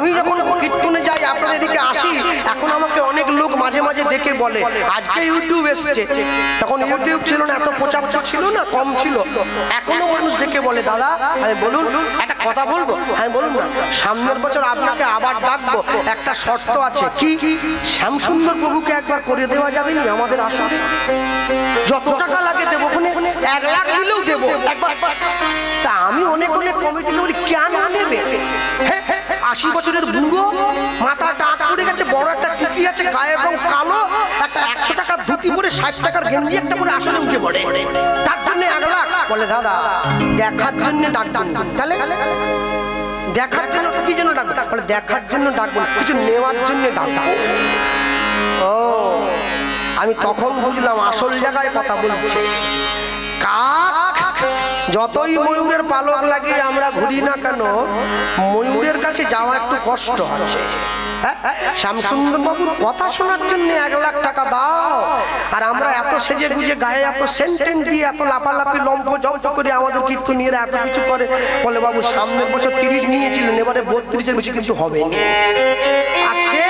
আমি যখন কীর্তনে যাই আপনাদের এদিকে আসি, এখন আমাকে অনেক লোক মাঝে মাঝে ডেকে বলে, আজকে ইউটিউব এসছে, তখন ইউটিউব ছিল না, এত প্রচার ছিল না, কম ছিল। এখনো মানুষ ডেকে বলে, দাদা আমি বলুন একটা কথা বলবো। আমি বলুন না, সামনের বছর আপনাকে আবার ডাকবো, একটা শর্ত আছে। কি? শ্যামসুন্দর প্রভুকে একবার করে দেওয়া যাবে না আমাদের আসলে? যত টাকা লাগে দেবো, 1 লাখ দিলেও দেবো একবার। তা আমি অনেক অনেক কমিটি করি, কেন নেবে? 80 বছরের বুড়ো, মাথা টাক পড়ে গেছে, বড় একটা টুপি আছে, গায়ের রং কালো, একটা 100 টাকার ধুতি পরে 60 টাকার গেঞ্জি একটা পরে আসলে উঠে পড়ে, তার জন্য 1 লাখ। বলে দাদা দেখার জন্য ডাকবেন, তাহলে দেখার জন্য কি জন্য ডাকবো? বলে দেখার জন্য ডাকবো, কিছু নেওয়ার জন্য ডাকবো। ও, আমি তখন বুঝলাম আসল জায়গায় কথা বলছে। কাক যতই ময়ূরের পালক লাগিয়ে আমরা ঘুরি না কেন, ময়ূরের কাছে যাওয়া একটু কষ্ট আছে। শ্যামসুন্দর বাবুর কথা শোনার জন্য 1 লাখ টাকা দাও, আর আমরা এত সেজে গুজে গায়ে এত সেন্টেন্ট দিয়ে এত লাফালাফি লম্প জম্প করে আমাদের কীর্তনীয়রা এত কিছু করে। বলে বাবু সামনের বছর 30 নিয়েছিলেন, এবারে 32-এর বেশি কিন্তু হবে না। আর সে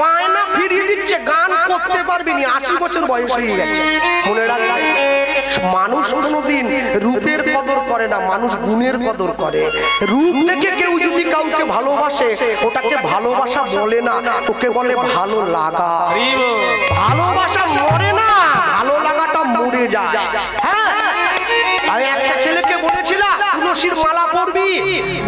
বায়না ফিরিয়ে দিচ্ছে, গান করতে পারবি না, 80 বছর বয়স হয়ে গেছে। মনে রাখবে, মানুষ কোনোদিন রূপের কদর করে না, মানুষ গুণের কদর করে। রূপ দেখে কেউ যদি কাউকে ভালোবাসে, ওটাকে ভালোবাসা বলে না, ওকে বলে ভালো লাগা। ভালোবাসা মরে না, ভালো লাগাটা মরে যায়। হ্যাঁ, আমি একটা ছেলেকে বলেছিলাম তুলসীর মালা পরবি,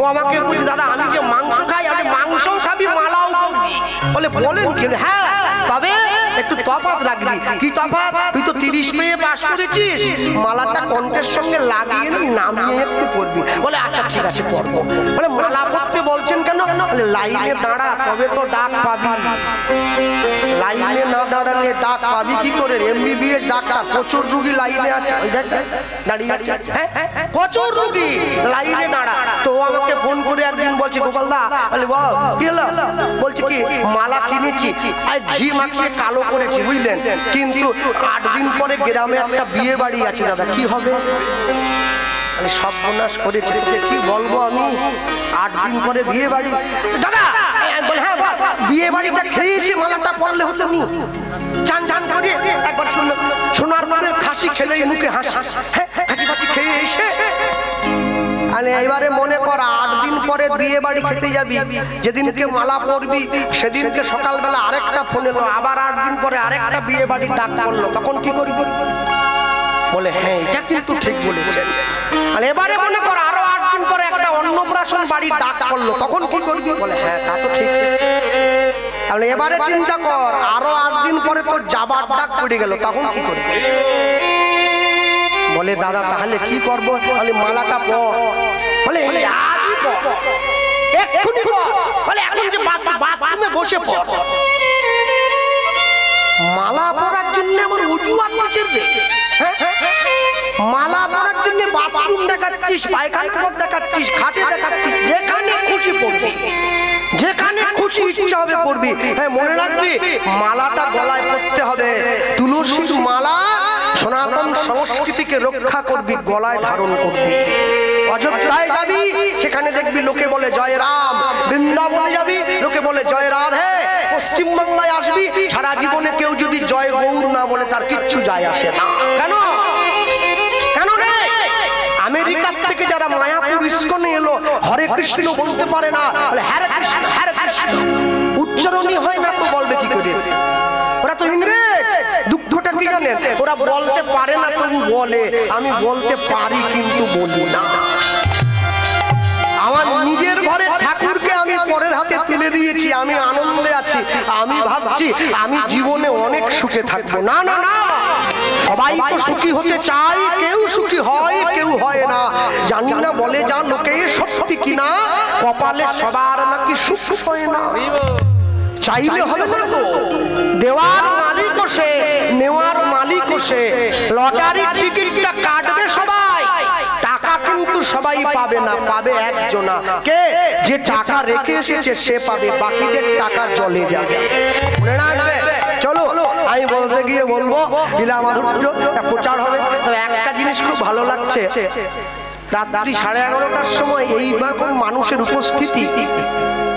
ও আমাকে বলছে দাদা আমি যে মাংস খাই, আমি মাংসও খাবি মালাও পরবি। বলে বলেন কি? হ্যাঁ, তবে একটু তফাৎ রাখবি। কি তফাৎ? তুই তো 30 পেয়ে পাস করেছিস, মালাটা কণ্ঠের সঙ্গে লাগিয়ে নামিয়ে একটু পরবি। বলে আচ্ছা ঠিক আছে পরবো। বলে মালা পরতে বলছেন কেন? বলে লাইনে দাঁড়া, তবে তো ডাক পাবি। লাইনে না দাঁড়ালে ডাক পাবি কি করে? MBBS ডাক্তার, প্রচুর রুগী লাইনে আছে, দাঁড়িয়ে আছে, প্রচুর রুগী লাইনে দাঁড়া। তো আমাকে ফোন করে একদিন বলছে, গোপাল দা, বলে বল কি হলো? বলছে কি মালা কিনেছি, আর ঘি মাখিয়ে কালো করেছি বুঝলেন, কিন্তু 8 দিন পরে গ্রামে একটা বিয়ে বাড়ি আছে দাদা, কি হবে? সর্বনাশ করেছে। কি বলবো আমি, 8 দিন পরে বিয়ে বাড়ি। দাদা বলে হ্যাঁ, বিয়ে বাড়িটা খেয়ে এসে মালাটা পরলে হতো নি, চান চান করে একবার সোনার মাদের খাসি খেলেই মুখে হাসি, হাসি ফাসি খেয়ে এসে এবারে মনে কর 8 দিন পরে বিয়ে বাড়ি খেতে যাবি, যেদিনকে মালা পরবি সেদিনকে সকালবেলা আরেকটা ফোন এলো, আবার 8 দিন পরে আরেকটা বিয়ে বাড়ির ডাক পড়লো, তখন কি করবি? বলে হ্যাঁ এটা কিন্তু ঠিক বলেছেন। আর এবারে মনে কর আরো 8 দিন পরে একটা অন্নপ্রাশন বাড়ির ডাক পড়লো, তখন কি করবি? বলে হ্যাঁ তা তো ঠিক। তাহলে এবারে চিন্তা কর আরো 8 দিন পরে তোর যাবার ডাক পড়ে গেল, তখন কি করবি? বলে দাদা তাহলে কি করবো? বলে মালাটা পর। বলে আজই পর, এক্ষুনি পর। বলে এখন যে বাথরুমে বসে পর। মালা পরার জন্য আমার অজুহাত আছে যে, মালা পরার জন্য বাথরুম দেখাচ্ছিস, পায়খানা ঘর দেখাচ্ছিস, খাটে দেখাচ্ছিস, যেখানে খুশি পড়বি, যেখানে খুশি ইচ্ছা হবে পড়বি। হ্যাঁ মনে রাখবি মালাটা গলায় পড়তে হবে, তুলসীর মালা সনাতন সংস্কৃতিকে রক্ষা করবি, গলায় ধারণ করবি। অযোধ্যায় যাবি, সেখানে দেখবি লোকে বলে জয় রাম, বৃন্দাবনে যাবি লোকে বলে জয় রাধে, পশ্চিমবাংলায় আসবি সারা জীবনে কেউ যদি জয় গৌর না বলে তার কিচ্ছু যায় আসে না। কেন? কেন রে? আমেরিকার থেকে যারা মায়াপুর ইস্কনে এলো হরে কৃষ্ণ বলতে পারে না, বলে হরে কৃষ্ণ হরে কৃষ্ণ, উচ্চারণই হয় না তো বলবে কি করে? ওরা তো ইংরেজ। দুঃখটা কি জানেন? ওরা বলতে পারে না তবু বলে, আমি বলতে পারি কিন্তু বলি না। আমার নিজের ঘরে ঠাকুরকে আমি পরের হাতে তুলে দিয়েছি, আমি আনন্দে আছি, আমি ভাবছি আমি জীবনে অনেক সুখে থাকবো। না না না, সবাই তো সুখী হতে চায়, কেউ সুখী হয় কেউ হয় না, জানি না বলে যা লোকে সত্যি কিনা, কপালে সবার নাকি সুখ হয় না। চাইলে হবে না তো, দেওয়ার মালিক সে, নেওয়ার মালিক সে। লটারির টিকিটটা কাটবে সবাই, টাকা কিন্তু সবাই পাবে না, পাবে একজনা। কে? যে টাকা রেখে এসেছে সে পাবে, বাকিদের টাকা চলে যাবে। মনে রাখবে। চলো আমি বলতে গিয়ে বলবো লীলা মাধুর্য প্রচার হবে। তবে একটা জিনিস খুব ভালো লাগছে, রাত্রি 11:30টার সময় এইরকম মানুষের উপস্থিতি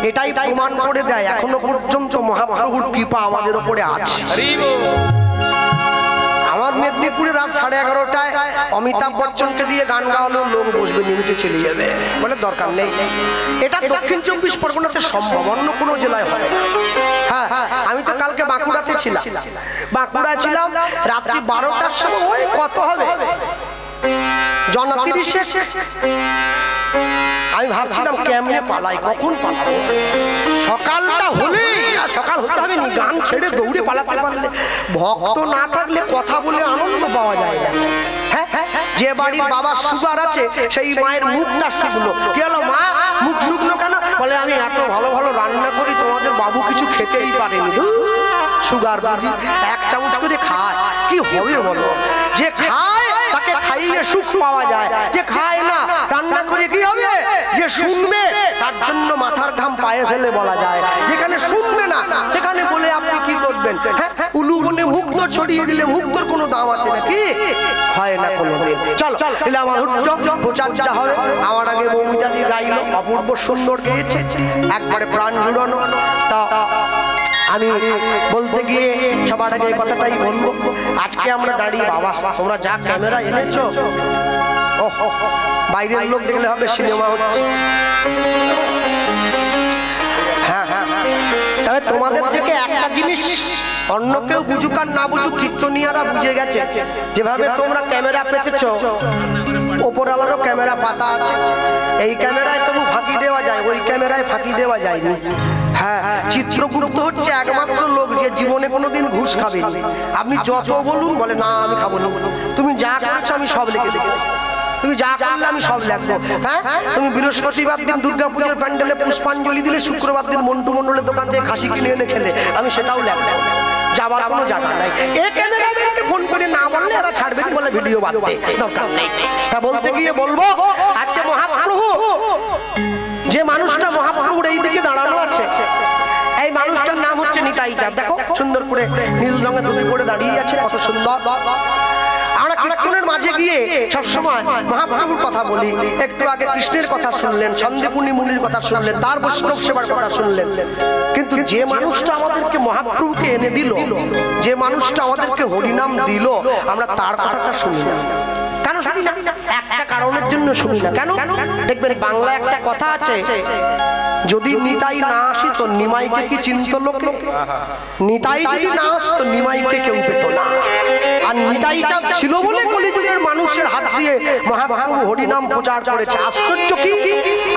এটাই প্রমাণ করে দেয় এখনো পর্যন্ত মহাপ্রভুর কৃপা আমাদের উপরে আছে। আমার মেদিনীপুরে রাত 11:30টায় অমিতাভ বচ্চনকে দিয়ে গান গাওয়ানো লোক বসবে, নিমিটে চলে যাবে, বলে দরকার নেই। এটা দক্ষিণ 24 পরগনাতে সম্ভব, অন্য কোনো জেলায় হয়। হ্যাঁ, আমি তো কালকে বাঁকুড়াতে ছিলাম, বাঁকুড়া ছিলাম রাত্রি 12টার সময়। ওই কত হবে জনা 30। আমি ভাবছিলাম কেমনে পালাই, কখন পালাবো। সকালটা হলেই, সকাল হতে হবে নি, গান ছেড়ে দৌড়ে পালাতে পারলে। ভক্ত না থাকলে কথা বলে আনন্দ পাওয়া যায় না। হ্যাঁ, যে বাড়ির বাবার সুগার আছে সেই মায়ের মুখটা শুকনো। কি হলো মা, মুখ শুকনো কেন? বলে আমি এত ভালো ভালো রান্না করি, তোমাদের বাবু কিছু খেতেই পারেনি। সুগার বাড়ি 1 চামচ করে খায়, কি হবে বলো? যে খায় তাকে খাইয়ে সুখ পাওয়া যায়, যে খায় না রান্না করে কি হবে? যে শুনবে তার জন্য মাথার ঘাম পায়ে ফেলে বলা যায়। যেখানে শুনবে না সেখানে বলে আপনি কি করবেন? উলু বলে মুক্ত ছড়িয়ে দিলে মুক্তর কোনো দাম আছে নাকি? হয় না কোনোদিন। চলো এলে আমার প্রচার্যা হবে। আমার আগে মৌমিতাদি গাইল, অপূর্ব সুন্দর গেয়েছে, একবারে প্রাণ জুড়ানো। তা আমি বলতে গিয়ে সবার আগে এই কথাটাই বলবো, আজকে আমরা দাঁড়িয়ে, বাবা তোমরা যা ক্যামেরা এনেছো, বাইরের লোক দেখলে হবে সিনেমা হচ্ছে। হ্যাঁ, তবে তোমাদের থেকে একটা জিনিস অন্য কেউ বুঝুক আর না বুঝুক, কীর্তনিয়ারা বুঝে গেছে। যেভাবে তোমরা ক্যামেরা পেতেছো, ওপরওয়ালারও ক্যামেরা পাতা আছে। এই ক্যামেরায় তবু ফাঁকি দেওয়া যায়, ওই ক্যামেরায় ফাঁকি দেওয়া যায়নি। হ্যাঁ, চিত্রগুপ্ত হচ্ছে একমাত্র লোক যে জীবনে কোনোদিন ঘুষ খাবে। আপনি যত বলুন, বলে না আমি খাবো না। তুমি যা করছো আমি সব লিখে দেবো, তুমি যা করলে আমি সব লিখবো। হ্যাঁ, তুমি বৃহস্পতিবার দিন দুর্গাপূজার প্যান্ডেলে পুষ্পাঞ্জলি দিলে, শুক্রবার দিন মন্টু মন্ডলের দোকান থেকে খাসি কিনে এনে খেলে, আমি সেটাও লিখবো। যাবার কোনো জায়গা নাই। এই ক্যামেরাম্যানকে ফোন করে না বললে এরা ছাড়বেন বলে ভিডিও বানাতে দরকার নেই। তা বলতে গিয়ে বলবো, আজকে মহাপ্রভু, যে মানুষটা মহাপ্রভুর এই দিকে দাঁড়ানো আছে, এই মানুষটার নাম হচ্ছে নিতাই চাঁদ। দেখো সুন্দর করে নীল রঙের ধুতি পরে দাঁড়িয়ে আছে, কত সুন্দর। আমরা কীর্তনের মাঝে গিয়ে সবসময় মহাপ্রভুর কথা বলি। একটু আগে কৃষ্ণের কথা শুনলেন, সন্দীপুনি মুনির কথা শুনলেন, তার বৈষ্ণব সেবার কথা শুনলেন। কিন্তু যে মানুষটা আমাদেরকে মহাপ্রভুকে এনে দিল, যে মানুষটা আমাদেরকে হরিনাম দিল, আমরা তার কথাটা শুনি না। কেন শুনি না? একটা কারণের জন্য শুনি না। কেন? দেখবেন বাংলা একটা কথা আছে, যদি নিতাই না আসিত নিমাইকে কি চিনত লোকে? নিতাই যদি না আসতো নিমাইকে কেউ পেত না। আর নিতাই চাঁদ ছিল বলে কলিযুগের মানুষের হাত দিয়ে মহাপ্রভু হরিনাম প্রচার করেছে। আশ্চর্য কি?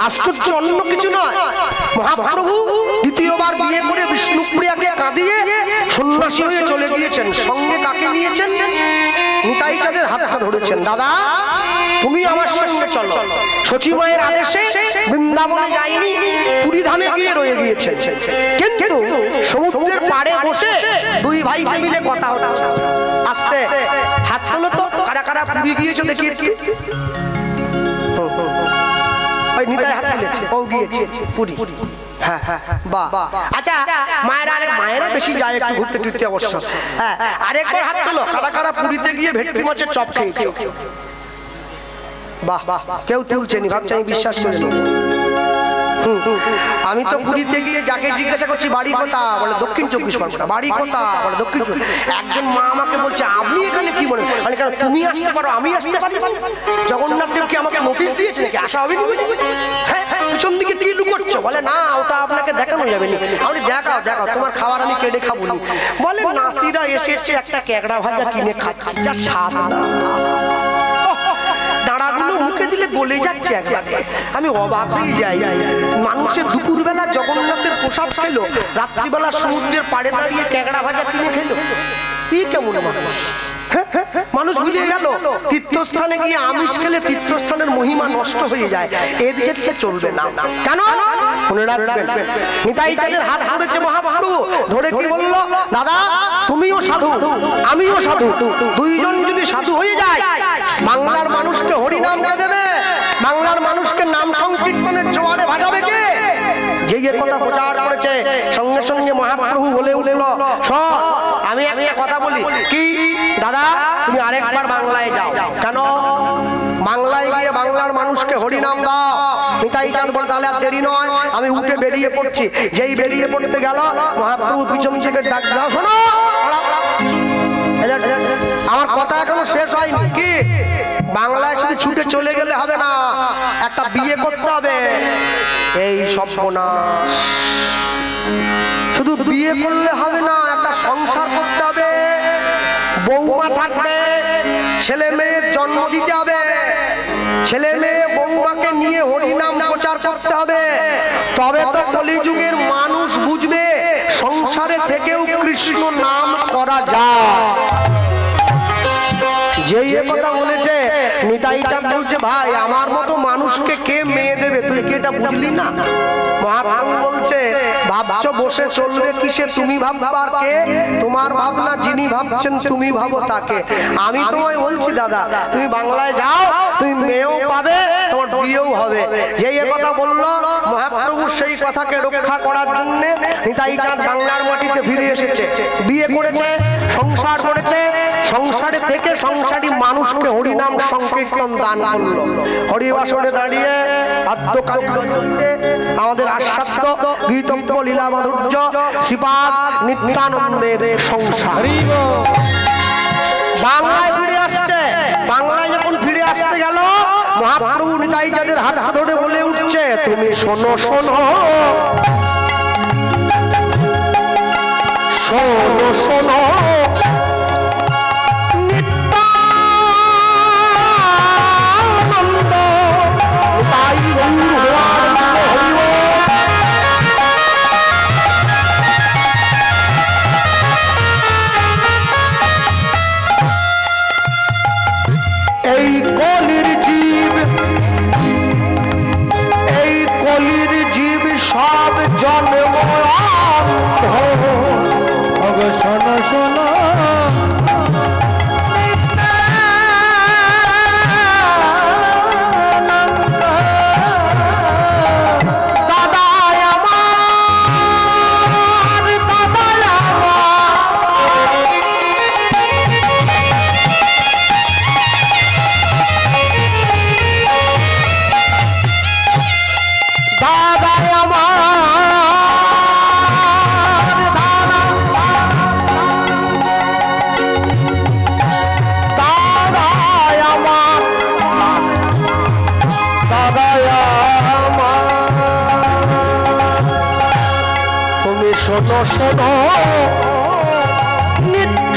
আশ্চর্য অন্য কিছু নয়। মহাপ্রভু দ্বিতীয়বার বিয়ে করে বিষ্ণুপ্রিয়াকে কাঁদিয়ে সন্ন্যাসী হয়ে চলে গিয়েছেন। সঙ্গে কাকে নিয়েছেন? নিতাই চাঁদের হাতটা ধরেছেন, দাদা তুমি আমার সঙ্গে চলো। সচিমায়ের আদেশে বৃন্দাবনে যায়নি, পুরী ধামে গিয়ে রয়ে গিয়েছে। কিন্তু সমুদ্রের পাড়ে বসে দুই ভাইকে মিলে কথা হচ্ছে। আস্তে হাত তোলো তো, কারা কারা পুরী গিয়েছো দেখি। ওই নিতাই হাত তুলেছে, ও গিয়েছে পুরী। হ্যাঁ, বাহ। আচ্ছা, মায়েরা বেশি যায় একটু ঘুরতে টুরতে অবশ্য। হ্যাঁ, আরেকবার হাত তোলো, কারা কারা পুরীতে গিয়ে ভেটকি মাছের চপ খেয়েছে। বাহ, কেউ তুলছেনি, ভাবছে আমি বিশ্বাস করি না। আমি তো পুরীতে গিয়ে যাকে জিজ্ঞাসা করছি বাড়ি কোথা, বলে দক্ষিণ 24 পরগনা। বাড়ি কোথা, বলে দক্ষিণ 24। একজন মা আমাকে বলছে আপনি এখানে কি মনে করেন? কেন তুমি আসতে পারো, আমি আসতে পারি? জগন্নাথ দেব কি আমাকে নোটিশ দিয়েছে নাকি আসা হবে? হ্যাঁ, পিছন দিকে তুমি লুকোচ্ছো। বলে না, ওটা আপনাকে দেখানো যাবে না। আমি দেখাও দেখাও, তোমার খাবার আমি কেটে খাবো। বলে নাতিরা এসেছে, একটা ক্যাকড়া ভাজা কিনে খাচ্ছে, যা স্বাদ। দাঁড়াগুলো মুখে দিলে গলে যাচ্ছে একবারে। আমি অবাক হয়ে যাই। মানুষের দুপুরবেলা জগন্নাথের প্রসাদ খেলো, রাত্রিবেলা সমুদ্রের পাড়ে দাঁড়িয়ে ক্যাকড়া ভাজা কিনে খেলো। কি কেমন মানুষ? মানুষ ভুলে গেল তীর্থস্থানে গিয়ে আমিষ খেলে তীর্থস্থানের মহিমা নষ্ট হয়ে যায়। এদিকে চলবে না। কেন? মনে রাখবেন, নিতাই চাঁদের হাত ধরেছে মহাপ্রভু, ধরে কি বললো, দাদা তুমিও সাধু আমিও সাধু, দুইজন যদি সাধু হয়ে যায় বাংলার মানুষকে হরিনাম কে দেবে? বাংলার মানুষকে নাম সংকীর্তনের জোয়ারে ভাগাবে কে? যে কথা প্রচার করেছে, সঙ্গে সঙ্গে মহাপ্রভু বলে উঠল, শোন আমি একটা কথা বলি, কি দাদা তুমি আরেকবার বাংলায় যাও। কেন? বাংলায় গিয়ে বাংলার মানুষকে হরিনাম দাও। নিতাই চাঁদ বলে তাহলে আর দেরি নয়, আমি উঠে বেরিয়ে পড়ছি। যেই বেরিয়ে পড়তে গেল মহাপ্রভু পিছন থেকে ডাক দাও, শোনো আমার কথা এখনো শেষ হয়নি। কি বাংলায় শুধু ছুটে চলে গেলে হবে না, একটা বিয়ে করতে হবে। এই সর্বনাশ, শুধু বিয়ে করলে হবে না, একটা সংসার করতে হবে, বৌমা থাকবে, ছেলে মেয়ের জন্ম দিতে হবে, ছেলে মেয়ে বৌমাকে নিয়ে হরিনাম প্রচার করতে হবে। তবে তো কলিযুগের মানুষ বুঝবে সংসারে থেকেও কৃষ্ণ নাম করা যায়। যেই কথা বলেছে নিতাই চাঁদ বলছে, ভাই আমার মতো মানুষকে কে মেয়ে দেবে, তুই কি এটা বুঝলি না? মহাপ্রভু বলছে, ভাবছো বসে চলবে কিসে, তুমি ভাববা কে? তোমার ভাবনা যিনি ভাবছেন তুমি ভাবো তাকে। আমি তোমায় বলছি দাদা, তুমি বাংলায় যাও, তুমি মেয়েও পাবে, তোমার বিয়েও হবে। যেই কথা বললো মহাপ্রভু সেই কথাকে রক্ষা করার জন্য নিতাই চাঁদ বাংলার মাটিতে ফিরে এসেছে। বিয়ে করেছে, সংসার করেছে, সংসারে থেকে সংসারী মানুষকে হরিনাম সংকীর্তন দান করলো। হরিবাসরে দাঁড়িয়ে আদ্যকাল আমাদের আস্বাদ্য গীতব্য লীলা মাধুর্য শ্রীপাদ নিত্যানন্দের সংসার বাংলায় ফিরে আসছে। বাংলায় যখন ফিরে আসতে গেল মহাপ্রভু নিতাই চাঁদের হাত ধরে বলে উঠছে, তুমি শোনো শোনো শোনো শোনো এই কলির জীব সব জন্ম শোনো শোনো শোনো শোনো নিত্যানন্দ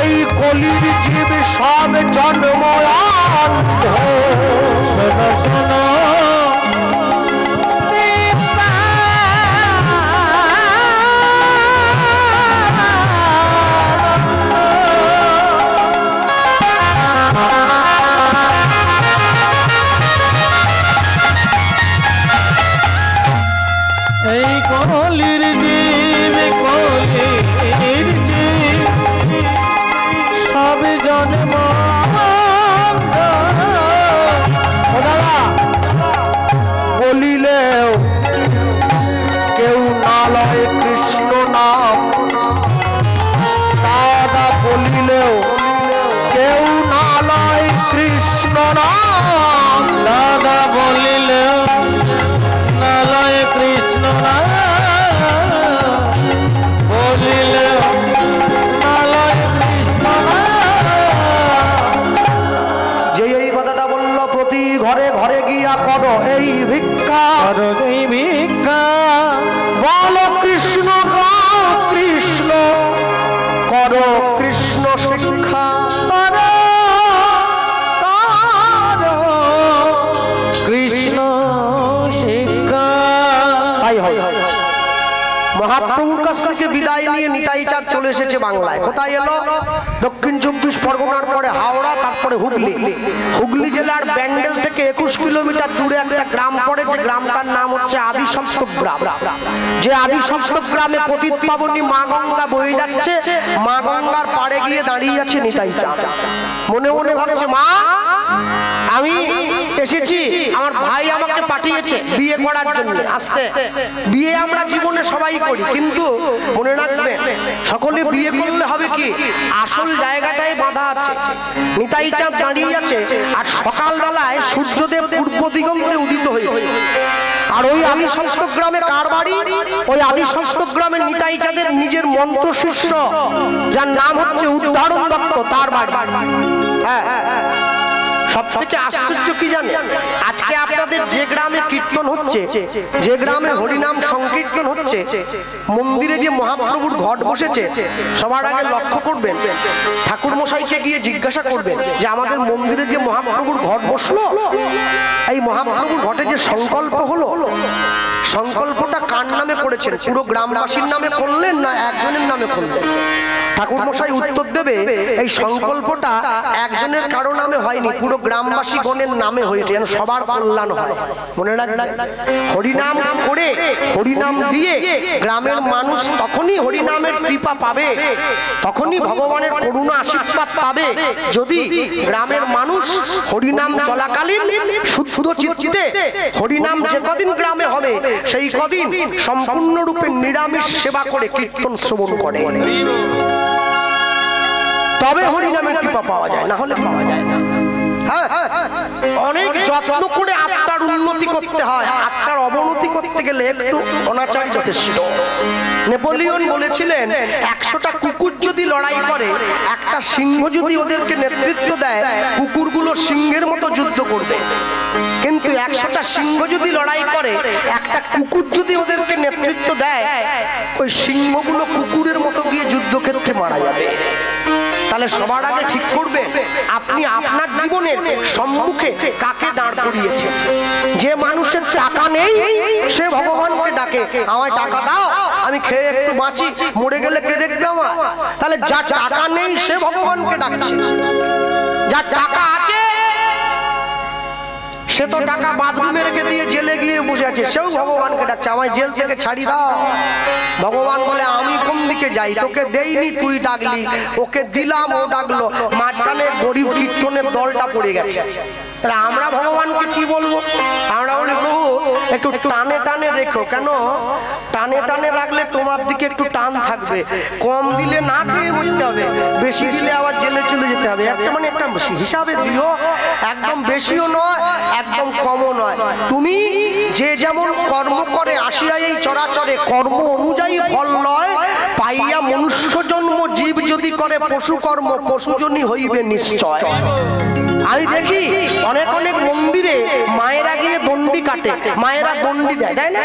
এই কলির জীব সব জন্ম শোনো শোনো কলির জীব সব জন্ম বলিলেও কেউ না লয় কৃষ্ণ নাম, দাদা বলিলেও কেউ না লয় কৃষ্ণ নাম, দাদা বলিলেও না লয় কৃষ্ণ নাম, বলিলেও না লয় কৃষ্ণ নাম। যে এই কথাটা বলল, প্রতি ঘরে ঘরে গিয়া করো এই ভিক্ষা, এই ভিক্ষা বলো কৃষ্ণ গাও কৃষ্ণ, করো কৃষ্ণ শিক্ষা, কৃষ্ণ শিক্ষা। মহাপ্রভুর কাছ থেকে বিদায় নিয়ে নিতাই চাঁদ চলে এসেছে বাংলায়। কোথায় এলো? দক্ষিণ 24 পরগনার পরে হাওড়া, তারপরে হুগলি। হুগলি জেলার ব্যান্ডেল থেকে 21 কিলোমিটার দূরে একটা গ্রাম পড়ে, যে গ্রামটার নাম হচ্ছে আদিসপ্তক গ্রাম। যে আদিসপ্তক গ্রামে পতিত পাবনী মা গঙ্গা বয়ে যাচ্ছে। মা গঙ্গার পাড়ে গিয়ে দাঁড়িয়ে আছে নিতাই চাঁদ। মনে মনে ভাবছে, মা আমি এসেছি, আমার ভাই আমাকে পাঠিয়েছে বিয়ে করার জন্য। আসতে বিয়ে আমরা জীবনে সবাই করি, কিন্তু মনে রাখবে সকলে বিয়ে করলে হবে কি, আসল জায়গাটাই বাঁধা আছে। নিতাই চাঁদ দাঁড়িয়ে আছে, আর সকালবেলায় সূর্যদেব পূর্ব দিগন্তে উদিত হয়েছে। আর ওই আদিসপ্তক গ্রামে কার বাড়ি? ওই আদিসপ্তক গ্রামের নিতাই চাঁদের নিজের মন্ত্র শিষ্য, যার নাম হচ্ছে উদ্ধারণ দত্ত, তার বাড়ি। হ্যাঁ, সবথেকে আশ্চর্য কি জানেন? আজকে আপনাদের যে গ্রামে কীর্তন হচ্ছে, যে গ্রামে হরিনাম সংকীর্তন হচ্ছে, মন্দিরে যে মহাপ্রভুর ঘট বসেছে, সবার আগে লক্ষ্য করবেন, ঠাকুর মশাইকে গিয়ে জিজ্ঞাসা করবেন যে আমাদের মন্দিরে যে মহাপ্রভুর ঘট বসলো, এই মহাপ্রভুর ঘটে যে সংকল্প হলো, সংকল্পটা কার নামে করেছেন? পুরো গ্রামবাসীর নামে করলেন না একজনের নামে করলেন? ঠাকুর মশাই উত্তর দেবে, এই সংকল্পটা একজনের কারো নামে হয়নি, পুরো গ্রামবাসী গণের নামে হয়েছে, যেন সবার কল্যাণ হয়। মনে রাখবেন, হরিনাম করে, হরিনাম দিয়ে গ্রামের মানুষ তখনই হরিনামের কৃপা পাবে, তখনই ভগবানের করুণা আশীর্বাদ পাবে, যদি গ্রামের মানুষ হরিনাম চলাকালীন শুদ্ধ চিত্তে হরিনাম যে কদিন গ্রামে হবে, সেই কদিন সম্পূর্ণরূপে নিরামিষ সেবা করে কীর্তন শ্রবণ করে, তবে হরিনামের কৃপা পাওয়া যায়, না হলে পাওয়া যায় না। হ্যাঁ, অনেক যত্ন করে আত্মার উন্নতি করতে হয়, আত্মার অবনতি করতে গেলে একটু অনাচার যথেষ্ট। নেপোলিয়ন বলেছিলেন, 100টা কুকুর যদি লড়াই করে, একটা সিংহ যদি ওদেরকে নেতৃত্ব দেয়, কুকুরগুলো সিংহের মতো যুদ্ধ করবে। কিন্তু 100টা সিংহ যদি লড়াই করে, একটা কুকুর যদি ওদেরকে নেতৃত্ব দেয়, ওই সিংহগুলো কুকুরের মতো গিয়ে যুদ্ধক্ষেত্রে মারা যাবে। তাহলে সবার আগে ঠিক করবে আপনি আপনার জীবনের সম্মুখে কাকে দাঁড় করিয়েছেন। যে মানুষের টাকা নেই সে ভগবানকে ডাকে, আমায় টাকা দাও, আমি খেয়ে একটু বাঁচি, মরে গেলে কে দেখবে আমার? তাহলে যার টাকা নেই সে ভগবানকে ডাকছে, যার টাকা আছে সে তো টাকা বাথরুমে রেখে দিয়ে জেলে গিয়ে বসে আছে, সেও ভগবানকে ডাকছে, আমায় জেল থেকে ছাড়ি দাও। ভগবান বলে, আমি কোন দিকে যাই? তোকে দেইনি, তুই ডাকলি, ওকে দিলাম, ও ডাকলো, মাঝখানে গরিব কীর্তনের দলটা পড়ে গেছে। তাহলে আমরা ভগবানকে কি বলবো? আমরা বলি, প্রভু একটু টানে টানে রেখো। কেন টানে টানে রাখলে তোমার দিকে একটু টান থাকবে, কম দিলে না খেয়ে মরতে হবে, বেশি দিলে আবার জেলে চলে যেতে হবে। একটা মানে একটা হিসাবে দিও, একদম বেশিও নয় একদম কমও নয়। তুমি যে যেমন কর্ম করে আসিয়া এই চরাচরে, কর্ম অনুযায়ী ফল নয় পাইয়া মনুষ্য জন্ম, জীব যদি করে পশু কর্ম, পশুজনই হইবে নিশ্চয়। আমি দেখি অনেক অনেক মন্দিরে মায়েরা গিয়ে দণ্ডি কাটে, মায়েরা দণ্ডি দেয়, তাই না?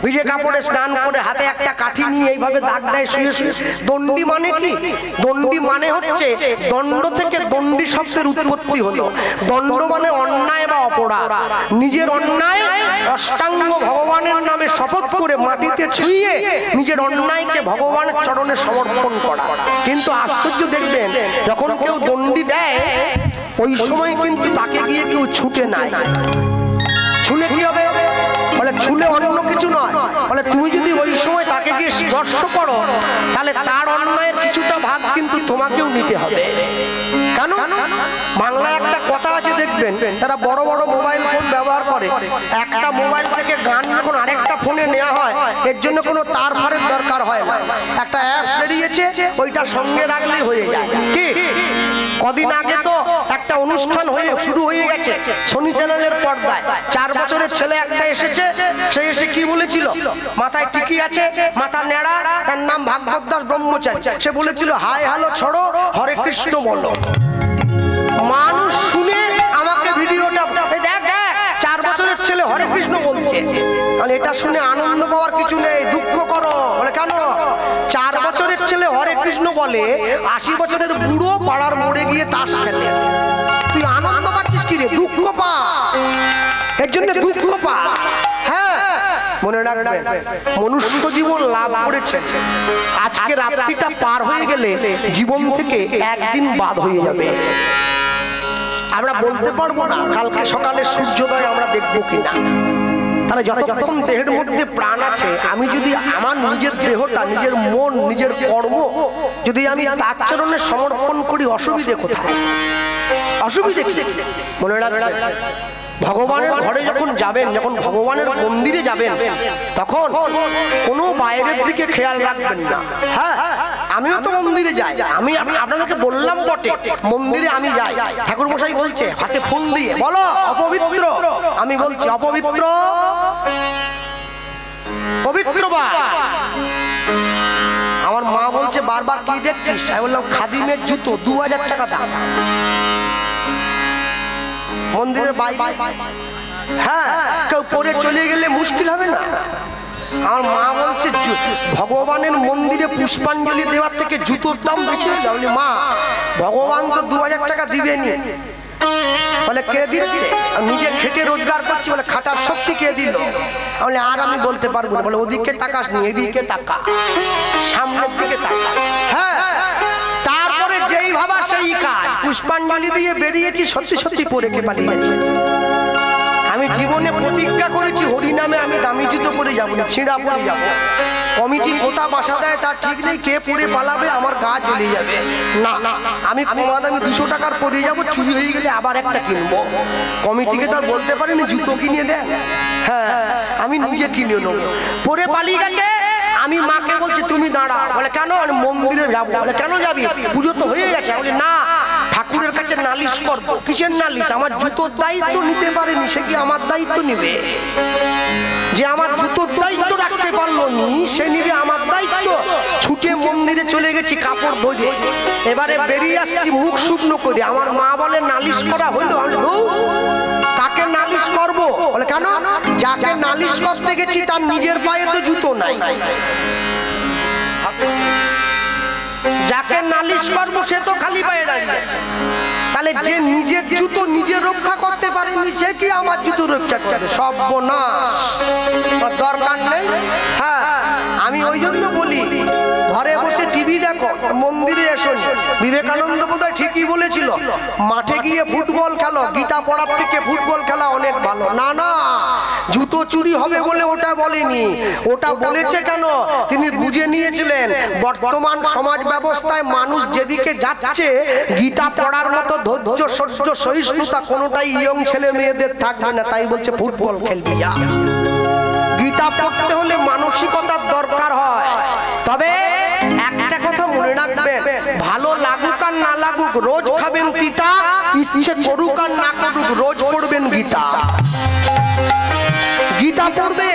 ভিজে কাপড়ে স্নান করে হাতে একটা কাঠি নিয়ে এইভাবে দাগ দেয় শুয়ে শুয়ে। দণ্ডি মানে কি? দণ্ডি মানে হচ্ছে, দণ্ড থেকে দণ্ডি শব্দের উৎপত্তি হলো। দণ্ড মানে অন্যায় বা অপরাধ। নিজের অন্যায় অষ্টাঙ্গ ভগবানের নামে শপথ করে মাটিতে ছুঁয়ে নিজের অন্যায়কে ভগবানের চরণে সমর্পণ করা। কিন্তু আশ্চর্য দেখবেন, যখন কেউ দণ্ডি দেয় ওই সময় কিন্তু তাকে গিয়ে কেউ ছুটে নাই। ছুলে কি হবে? বলে ছুলে অন্য কিছু নয়, বলে তুমি যদি ওই সময় তাকে গিয়ে স্পর্শ করো, তাহলে তার অন্যায়ের কিছুটা ভাগ কিন্তু তোমাকেও নিতে হবে। কেন? বাংলায় একটা কথা আছে, দেখবেন তারা বড় বড় মোবাইল ফোন ব্যবহার করে, একটা মোবাইল থেকে গান যখন আরেকটা ফোনে নেওয়া হয়, এর জন্য কোনো তার ফারের দরকার হয় না, একটা অ্যাপস বেরিয়েছে, ওইটা সঙ্গে রাখলেই হয়ে যায়। কি কদিন আগে তো একটা অনুষ্ঠান শুরু হয়ে গেছে শনি চ্যানেলের পর্দায়, 4 বছরের ছেলে একটা এসেছে, সে এসে কি বলেছিল, মাথায় টিকি আছে, মাথা নেড়া, তার নাম ভাগবত দাস ব্রহ্মচারী, সে বলেছিল হাই হ্যালো ছড়ো, হরে কৃষ্ণ বলো। মানুষ শুনে আমাকে ভিডিওটা দেখ, 4 বছরের ছেলে হরে কৃষ্ণ বলছে, তাহলে এটা শুনে আনন্দ পাওয়ার কিছু নেই, দুঃখ করো। বলে কেন? 4 বছরের ছেলে হরে কৃষ্ণ বলে, 80 বছরের বুড়ো পাড়ার মোড়ে গিয়ে তাস খেলে, তুই আনন্দ পাচ্ছিস কি রে? দুঃখ পা, এর জন্য দুঃখ পা। হ্যাঁ, মনে রাখবেন, মনুষ্য জীবন লাভ করেছে, আজকে রাত্রিটা পার হয়ে গেলে জীবন থেকে একদিন বাদ হয়ে যাবে। আমরা বলতে পারবো না কালকে সকালে সূর্যোদয় আমরা দেখবো কিনা। তাহলে যতক্ষণ দেহের মধ্যে প্রাণ আছে, আমি যদি আমার নিজের দেহটা, নিজের মন, নিজের কর্ম যদি আমি তার চরণে সমর্পণ করি, অসুবিধে কোথায়? অসুবিধে কি? মনে রাখবেন, ভগবানের ঘরে যখন যাবেন, যখন ভগবানের মন্দিরে যাবেন, তখন কোনো বাইরের দিকে খেয়াল রাখবেন না। হ্যাঁ, আমিও তো মন্দিরে যাই, আমি আপনাদেরকে বললাম বটে, মন্দিরে আমি যাই। ঠাকুর মশাই বলছে হাতে ফুল দিয়ে বলো অপবিত্র, আমি বলছি অপবিত্র পবিত্র বা। আমার মা বলছে বারবার কি দেখছিস? আমি বললাম খাদিমের জুতো 2000 টাকা দাম, মন্দিরের বাইরে। হ্যাঁ, কেউ পরে চলে গেলে মুশকিল হবে না? আমার মা বলছে ভগবানের মন্দিরে পুষ্পাঞ্জলি দেওয়ার থেকে জুতোর দাম বেশি হয়ে যাবে। মা, ভগবান তো 2000 টাকা দিবেনি। বলে কে দিচ্ছে? নিজে খেটে রোজগার করছি, বলে খাটার শক্তি কে দিল? বলে আর আমি বলতে পারবো না। বলে ওদিকে তাকাস নি, এদিকে তাকা, সামনের দিকে তাকা। হ্যাঁ, তারপরে যেই ভাবা সেই কাজ। পুষ্পাঞ্জলি দিয়ে বেরিয়েছি, সত্যি সত্যি পরে কে পালিয়েছে। আমি জীবনে প্রতিজ্ঞা করেছি হরিনামে আমি দামি জুতো পরে যাবো না, ছিঁড়া পরে যাবো। কমিটি কোথা বাসা দেয় তার ঠিক নেই, কে পরে পালাবে আমার গা জ্বলে যাবে। না, আমি কমা দামি 200 টাকার পরে যাবো, চুরি হয়ে গেলে আবার একটা কিনবো। কমিটিকে তো আর বলতে পারিনি জুতো কিনে দেন। হ্যাঁ, আমি নিজে কিনে নেবো। পরে পালিয়ে গেছে, আমি মাকে বলছি তুমি দাঁড়া। বলে কেন? মন্দিরে যাবো। বলে কেন যাবি? পুজো তো হয়ে গেছে। বলে না, ঠাকুরের কাছে নালিশ করবো। কিসের নালিশ? আমার জুতোর দায়িত্ব নিতে পারেনি, সে কি আমার দায়িত্ব নিবে? যে আমার জুতোর দায়িত্ব রাখতে পারলো নি, সে নিবে আমার দায়িত্ব। ছুটে মন্দিরে চলে গেছি কাপড় ধরে, এবারে বেরিয়ে আসছি মুখ শুকনো করে। আমার মা বলে নালিশ করা হইলো। আমি কাকে নালিশ করবো? বলে কেন? যাকে নালিশ করতে গেছি তার নিজের পায়ে তো জুতো নাই। যাকে নালিশ করবো সে তো খালি পায়ে দাঁড়িয়ে আছে। তাহলে যে নিজের জুতো নিজে রক্ষা করতে পারেনি, সে কি আমার জুতো রক্ষা করবে? সর্বনাশ, দরকার নেই। হ্যাঁ, আমি ওই জন্য বলি ঘরে বসে টিভি দেখো, মন্দিরে এসো। বিবেকানন্দ বোধহয় ঠিকই বলেছিল, মাঠে গিয়ে ফুটবল খেলো, গীতা পড়ার থেকে ফুটবল খেলা অনেক ভালো। না না, জুতো চুরি হবে বলে ওটা বলেনি। ওটা বলেছে কেন? তিনি বুঝে নিয়েছিলেন বর্তমান সমাজ ব্যবস্থায় মানুষ যেদিকে যাচ্ছে, গীতা পড়ার মতো ধৈর্য, সহ্য, সহিষ্ণুতা কোনোটাই ইয়ং ছেলে মেয়েদের থাকবে না। তাই বলছে ফুটবল খেলবি যা। গীতা পড়তে হলে মানসিকতার দরকার হয়। তবে একটা কথা মনে রাখবেন, ভালো লাগুক আর না লাগুক, রোজ খাবেন তিতা, ইচ্ছে করুক আর না করুক, রোজ পড়বেন গীতা। গীতা পড়বে।